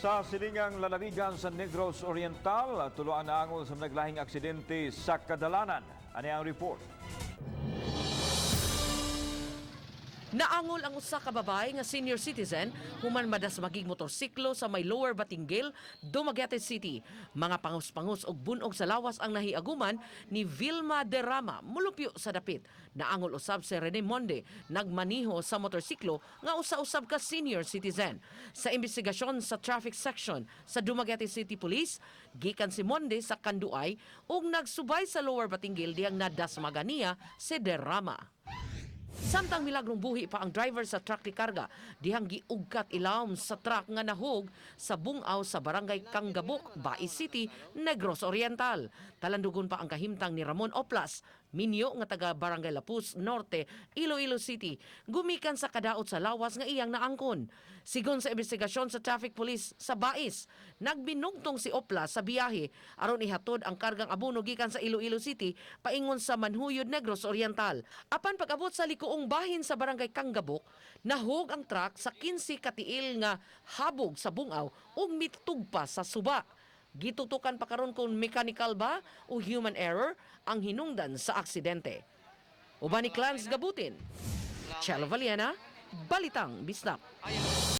Sa silingang lalawigan sa Negros Oriental, tuluan na angol sa naglahing aksidente sa kadalanan. Ano ang report? Naangol ang usa ka babae nga senior citizen human madas magig motorsiklo sa may Lower Batinggil, Dumaguete City. Mga pangus-pangus og bunog sa lawas ang nahiaguman ni Vilma Derrama mulupyo sa dapit. Naangol usab si Rene Monde nagmaniho sa motorsiklo nga usa-usab ka senior citizen. Sa investigasyon sa traffic section sa Dumaguete City Police, gikan si Monde sa Kanduay ug nagsubay sa Lower Batinggil diyang nadasmaga niya si Derrama. Samtang milagrong buhi pa ang driver sa truck ni karga, dihang giugkat ilawom sa truck nga nahog sa bungaw sa barangay Kanggabok, Bai City, Negros Oriental. Talandugon pa ang kahimtang ni Ramon Oplas, minyo nga taga barangay Lapuz Norte, Iloilo City, gumikan sa kadaot sa lawas nga iyang naangkon. Sigon sa investigasyon sa traffic police sa Bais, nagbinugtong si Oplas sa biyahe aron ihatod ang kargang abono gikan sa Iloilo City paingon sa Manhuyod, Negros Oriental. Apan pag-abot sa likuong bahin sa barangay Kanggabok, nahog ang truck sa 15 katiil nga habog sa bungaw ug mitugpa sa suba. Gitutukan pa karon kung mechanical ba o human error ang hinungdan sa aksidente. Uban ni Clarence Gabutin, Chelo Valiena, Balitang Bisnap.